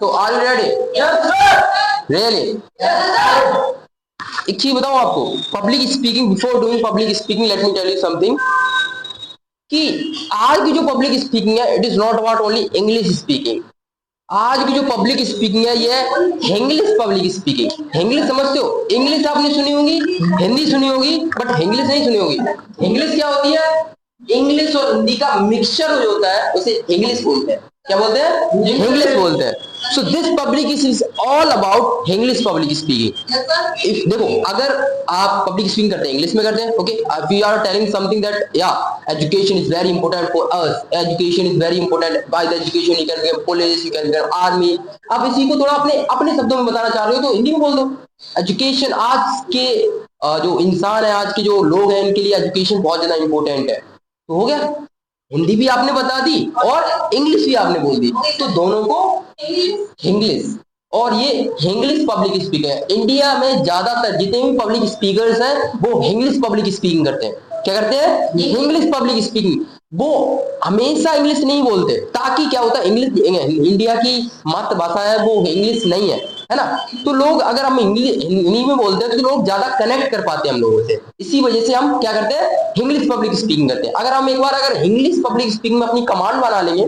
तो are you ready? Yes sir. Really? एक चीज बताऊं आपको, public speaking, before doing public speaking let me tell you something कि आज की जो पब्लिक स्पीकिंग है, it is not about only English speaking. आज की जो पब्लिक स्पीकिंग है ये इंग्लिश पब्लिक स्पीकिंग। इंग्लिश समझते हो? इंग्लिश आपने सुनी होगी, हिंदी सुनी होगी, बट इंग्लिश नहीं सुनी होगी। इंग्लिश क्या होती है? इंग्लिश और हिंदी का मिक्सचर जो होता है उसे इंग्लिश बोलते हैं। क्या बोलते हैं? इंग्लिश बोलते हैं। So this public is all about English public speaking. If देखो, अगर आप पब्लिक स्पीकिंग करते हैं इंग्लिश में करते हैं, okay, if you are telling something that या education is very important for us, education is very important, by the education you can become police, you can become army. आप इसी को थोड़ा अपने अपने शब्दों में बताना चाह रहे हो तो हिंदी में बोल दो। एजुकेशन आज के जो इंसान है, आज के जो लोग हैं, इनके लिए एजुकेशन बहुत ज्यादा इंपॉर्टेंट है। तो हो गया, हिंदी भी आपने बता दी और इंग्लिश भी आपने बोल दी, तो दोनों को इंग्लिश। और ये इंग्लिश पब्लिक स्पीकर है। इंडिया में ज्यादातर जितने भी पब्लिक स्पीकर्स हैं वो इंग्लिश पब्लिक स्पीकिंग करते हैं। क्या करते हैं? English public speaking. वो हमेशा इंग्लिश नहीं बोलते, ताकि क्या होता है, इंग्लिश इंडिया की मातृभाषा है, वो इंग्लिश नहीं है ना। तो लोग अगर हम हिंदी में बोलते हैं तो लोग ज्यादा कनेक्ट कर पाते हैं हम लोगों से। इसी वजह से हम क्या करते हैं? इंग्लिश पब्लिक स्पीकिंग करते हैं। अगर हम एक बार अगर इंग्लिश पब्लिक स्पीकिंग में अपनी कमांड बना लेंगे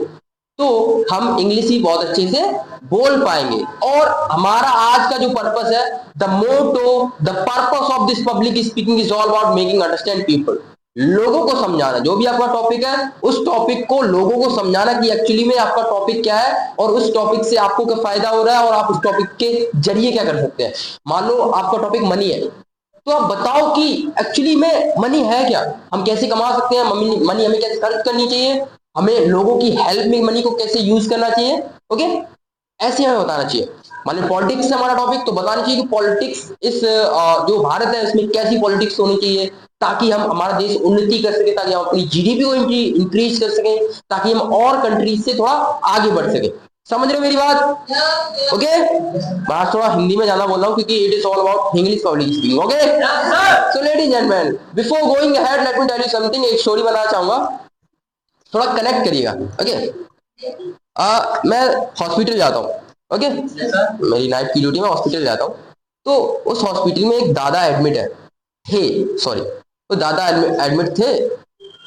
तो हम इंग्लिश ही बहुत अच्छे से बोल पाएंगे। और हमारा आज का जो पर्पस है, the motto, the purpose of this public speaking is all about making understand people. लोगों को समझाना, जो भी आपका टॉपिक है उस टॉपिक को लोगों को समझाना कि एक्चुअली में आपका टॉपिक क्या है और उस टॉपिक से आपको क्या फायदा हो रहा है और आप उस टॉपिक के जरिए क्या कर सकते हैं। मान लो आपका टॉपिक मनी है, तो आप बताओ कि एक्चुअली में मनी है क्या, हम कैसे कमा सकते हैं, मनी हमें कैसे खर्च करनी चाहिए, हमें लोगों की हेल्प में मनी को कैसे यूज करना चाहिए। ओके, ऐसे हमें बताना चाहिए। मान लो पॉलिटिक्स है हमारा टॉपिक, तो बताना चाहिए कि पॉलिटिक्स इस जो भारत है इसमें कैसी पॉलिटिक्स होनी चाहिए ताकि हम हमारा देश उन्नति कर सके, ताकि हम अपनी जीडीपी को इंक्रीज कर सके, ताकि हम और कंट्रीज से थोड़ा आगे बढ़ सके। समझ रहे हो मेरी बात? ओके, मैं थोड़ा हिंदी में ज्यादा बोल रहा हूँ क्योंकि it is all about English public speaking. Okay, so ladies and gentleman, before going ahead let me tell you something. एक स्टोरी बताना चाहूंगा, थोड़ा कनेक्ट करिएगा। ओके, मैं हॉस्पिटल जाता हूँ। ओके, मेरी नाइट की ड्यूटी में हॉस्पिटल जाता हूँ, तो उस हॉस्पिटल में एक दादा एडमिट है थे, सॉरी, तो दादा एडमिट थे।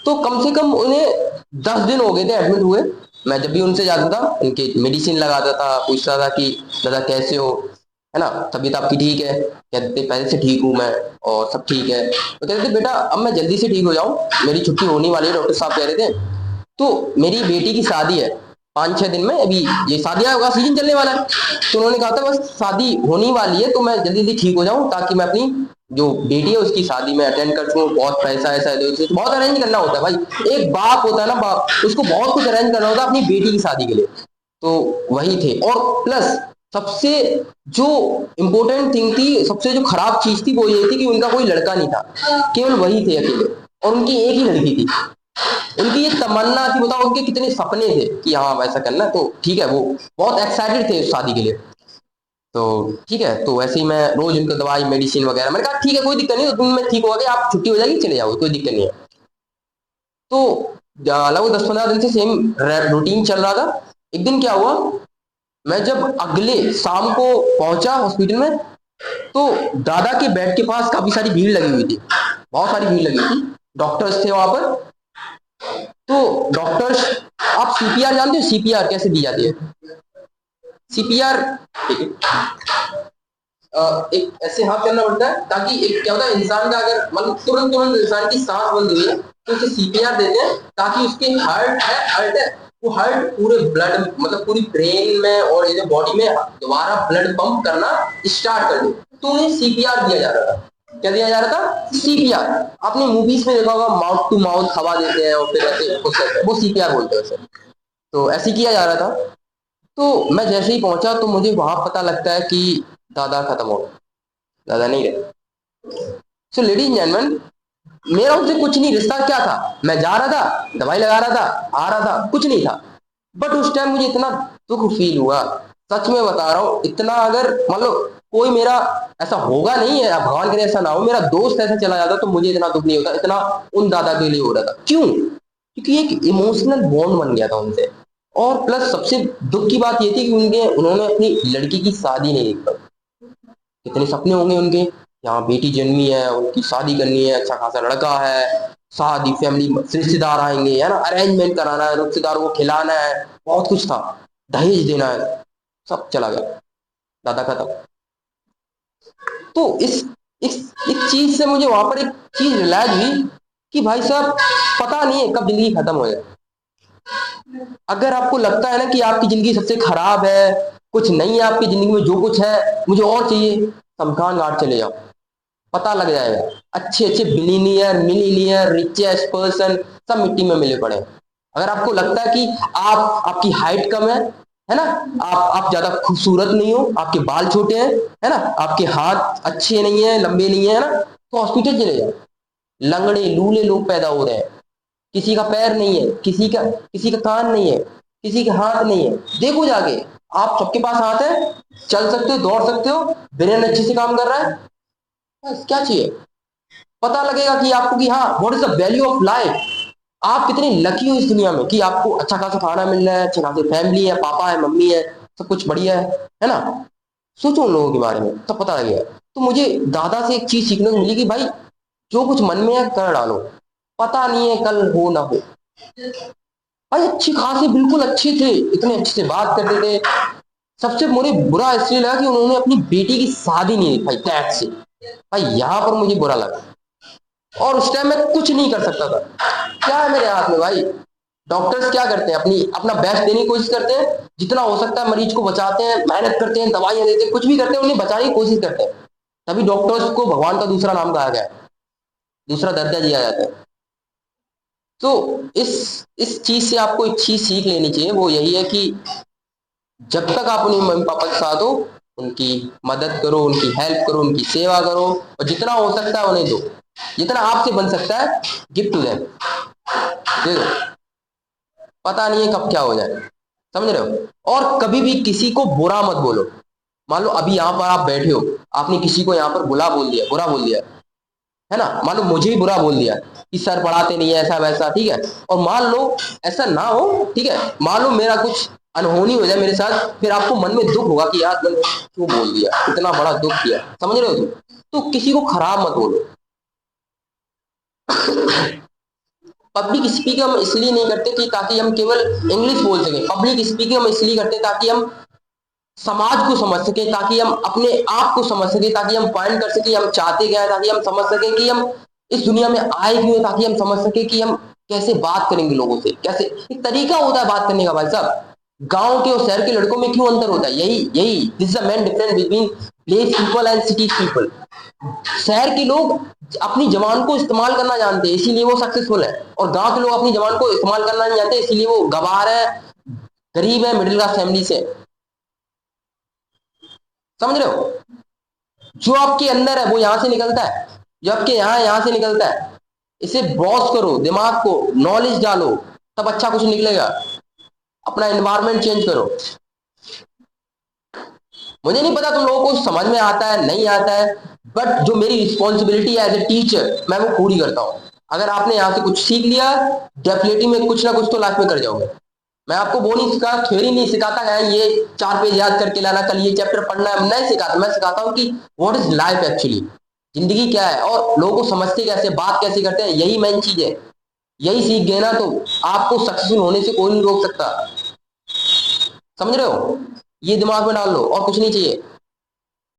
तो कम से कम उन्हें 10 दिन हो गए थे एडमिट हुए। मैं जब भी उनसे जाता था, उनके मेडिसिन लगाता था, पूछता था कि दादा कैसे हो, है ना, तबीयत आपकी ठीक है? कहते पहले से ठीक हूँ मैं और सब ठीक है। तो कहते बेटा अब मैं जल्दी से ठीक हो जाऊँ, मेरी छुट्टी होने वाली है, डॉक्टर साहब कह रहे थे। तो मेरी बेटी की शादी है 5-6 दिन में, अभी ये शादियां का सीजन चलने वाला है, तो उन्होंने कहा था बस शादी होने वाली है तो मैं जल्दी जल्दी ठीक हो जाऊं ताकि मैं अपनी जो बेटी है उसकी शादी में अटेंड कर सकूं। बहुत पैसा ऐसा है, तो बहुत अरेंज करना होता है भाई, एक बाप होता है ना, बाप, उसको बहुत कुछ अरेंज करना होता है अपनी बेटी की शादी के लिए। तो वही थे, और प्लस सबसे जो इम्पोर्टेंट थिंग थी, सबसे जो खराब चीज थी वो ये थी कि उनका कोई लड़का नहीं था, केवल वही थे अकेले, और उनकी एक ही लड़की थी। उनकी ये तमन्ना थी, बताओ उनके कितने सपने थे कि हाँ वैसा करना। तो ठीक है, वो बहुत एक्साइटेड थे उस शादी के लिए। तो ठीक है, तो वैसे ही मैं रोज उनको दवाई मेडिसिन वगैरह, मैंने कहा ठीक है कोई दिक्कत नहीं, तो तुम में ठीक हो गए, आप छुट्टी हो जाएगी चले जाओ, कोई दिक्कत नहीं है। तो लगभग 10-15 दिन से सेम रूटीन चल रहा था। एक दिन क्या हुआ, मैं जब अगले शाम को पहुंचा हॉस्पिटल में, तो दादा के बेड के पास काफी सारी भीड़ लगी हुई थी, बहुत सारी भीड़ लगी थी, डॉक्टर्स थे वहां पर। तो डॉक्टर्स, आप सीपीआर जानते हो? सीपीआर कैसे दी जाती है? सीपीआर एक ऐसे हाथ करना पड़ता है ताकि एक क्या होता है, इंसान का अगर मतलब तुरंत तुरंत इंसान की सांस बंद हुई है तो उसे सीपीआर देते हैं ताकि उसके हार्ट है वो हार्ट पूरे ब्लड मतलब पूरी ब्रेन में और ये बॉडी में दोबारा ब्लड पंप करना स्टार्ट कर दे। तो उन्हें सीपीआर दिया जा रहा था। क्या दिया जा रहा था? सीपीआर। आपने मूवीज में देखा होगा, माउथ टू माउथ हवा देते हैं और फिर ऐसे वो सीपीआर बोलते हैं उसे। तो ऐसे किया जा रहा था। तो मैं जैसे ही पहुंचा तो मुझे वहां पता लगता है कि दादा खत्म हो गए, दादा नहीं रहे। सो लेडीज एंड जेंटलमैन, मेरा उनसे कुछ नहीं, रिश्ता क्या था, मैं जा रहा था, दवाई लगा रहा था, आ रहा था, कुछ नहीं था। बट उस टाइम मुझे इतना दुख फील हुआ, सच में बता रहा हूँ, इतना, अगर मतलब कोई मेरा ऐसा होगा नहीं है, भगवान करे ऐसा ना हो, मेरा दोस्त ऐसा चला जाता तो मुझे इतना दुख नहीं होता, इतना उन दादा के लिए हो रहा था। क्यों? क्योंकि एक इमोशनल बॉन्ड बन गया था उनसे। और प्लस सबसे दुख की बात ये थी कि उन्होंने अपनी लड़की की शादी नहीं देख पाई। कितने सपने होंगे उनके, यहाँ बेटी जन्मी है, उनकी शादी करनी है, अच्छा खासा लड़का है, शादी फैमिली रिश्तेदार आएंगे, है ना, अरेंजमेंट कराना है, रिश्तेदारों को खिलाना है, बहुत कुछ था, दहेज देना है, सब चला गया, दादा खत्म। तो इस चीज से मुझे वहां पर एक चीज रियलाइज हुई कि भाई साहब पता नहीं है कब जिंदगी खत्म हो जाए। अगर आपको लगता है ना कि आपकी जिंदगी सबसे खराब है, कुछ नहीं है आपकी जिंदगी में, जो कुछ है मुझे और चाहिए, शमशान घाट चले जाओ, पता लग जाएगा। अच्छे अच्छे बिलीनियर, मिलीनियर, रिचेस्ट पर्सन सब मिट्टी में मिले पड़े। अगर आपको लगता है कि आपकी हाइट कम है ना, आप ज्यादा खूबसूरत नहीं हो, आपके बाल छोटे है ना, आपके हाथ अच्छे नहीं है, लंबे नहीं है ना, तो हॉस्पिटल चले जाओ। लंगड़े लूले लोग पैदा हो रहे हैं, किसी का पैर नहीं है, किसी का कान नहीं है, किसी का हाथ नहीं है, देखो जाके, आप सबके पास हाथ है, चल सकते हो, दौड़ सकते हो, ब्रेन अच्छे से काम कर रहा है, बस क्या चाहिए। पता लगेगा कि आपको कि हाँ what is the value of life, आप कितने लकी हो इस दुनिया में कि आपको अच्छा खासा खाना मिल रहा है, अच्छी खासी फैमिली है, पापा है, मम्मी है, सब कुछ बढ़िया है ना। सोचो उन लोगों के बारे में, तब पता लगेगा। तो मुझे दादा से एक चीज सीखने को मिली कि भाई जो कुछ मन में है कर डालो, पता नहीं है कल हो ना हो। भाई अच्छी खासी बिल्कुल अच्छे थे, इतने अच्छे से बात करते थे। सबसे मुझे बुरा इसलिए लगा कि उन्होंने अपनी बेटी की शादी नहीं दिखाई टैग से, भाई यहाँ पर मुझे बुरा लगा। और उस टाइम मैं कुछ नहीं कर सकता था, क्या है मेरे हाथ में भाई। डॉक्टर्स क्या करते हैं, अपना बेस्ट देने की कोशिश करते हैं, जितना हो सकता है मरीज को बचाते हैं, मेहनत करते हैं, दवाइयां देते हैं, कुछ भी करते हैं, उन्हें बचाने की कोशिश करते हैं। तभी डॉक्टर्स को भगवान का दूसरा नाम कहा गया है, दूसरा दर्जा दिया जाता है। तो इस चीज से आपको एक चीज सीख लेनी चाहिए, वो यही है कि जब तक आप अपने मम्मी पापा के साथ हो, उनकी मदद करो, उनकी हेल्प करो, उनकी सेवा करो, और जितना हो सकता है उन्हें दो, जितना आपसे बन सकता है गिफ्ट टू देम दे दो। पता नहीं है कब क्या हो जाए, समझ रहे हो। और कभी भी किसी को बुरा मत बोलो। मान लो अभी यहाँ पर आप बैठे हो, आपने किसी को यहाँ पर बुरा बोल दिया है ना, मान लो मुझे ही बुरा बोल दिया कि सर पढ़ाते नहीं है, ऐसा वैसा, ठीक है। और मान लो ऐसा ना हो, ठीक है, मान लो मेरा कुछ अनहोनी हो जाए मेरे साथ, फिर आपको मन में दुख होगा कि यार मैंने क्यों बोल दिया, इतना बड़ा दुख किया, समझ रहे हो तुम। तो किसी को खराब मत बोलो। पब्लिक स्पीकिंग हम इसलिए नहीं करते कि ताकि हम केवल इंग्लिश बोल सके, पब्लिक स्पीकिंग हम इसलिए करते ताकि हम समाज को समझ सके, ताकि हम अपने आप को समझ सके, ताकि हम फाइंड कर सके हम चाहते क्या है, ताकि हम समझ सके कि हम इस दुनिया में आए क्यों, ताकि हम समझ सके कि हम कैसे बात करेंगे लोगों से, कैसे एक तरीका होता है बात करने का। भाई साहब गांव के और शहर के लड़कों में क्यों अंतर होता है, यही this is the main difference between place people and city people. शहर के लोग अपनी जबान को इस्तेमाल करना जानते हैं, इसीलिए वो सक्सेसफुल है, और गांव के लोग अपनी जबान को इस्तेमाल करना नहीं जानते, इसीलिए वो गवार है, गरीब है, मिडिल क्लास फैमिली से। समझ रहे हो, जो आपके अंदर है वो यहां से निकलता है, जो आपके यहां से निकलता है। इसे ब्रॉस करो, दिमाग को नॉलेज डालो, तब अच्छा कुछ निकलेगा। अपना एनवायरनमेंट चेंज करो। मुझे नहीं पता तुम लोगों को समझ में आता है नहीं आता है, बट जो मेरी रिस्पॉन्सिबिलिटी है एज ए टीचर मैं वो पूरी करता हूं। अगर आपने यहां से कुछ सीख लिया, डेफिनेटली में कुछ ना कुछ तो लाइफ में कर जाओगे। मैं आपको वो नहीं सिखा, थ्योरी नहीं सिखाता है ये 4 पेज याद करके लाना, कल ये चैप्टर पढ़ना है, नहीं सिखाता। मैं सिखाता हूँ कि व्हाट इज लाइफ एक्चुअली, जिंदगी क्या है, और लोगों को समझते कैसे, बात कैसे करते हैं, यही मेन चीज है। यही सीख गए ना तो आपको सक्सेसफुल होने से कोई नहीं रोक सकता। समझ रहे हो, ये दिमाग में डाल लो, और कुछ नहीं चाहिए।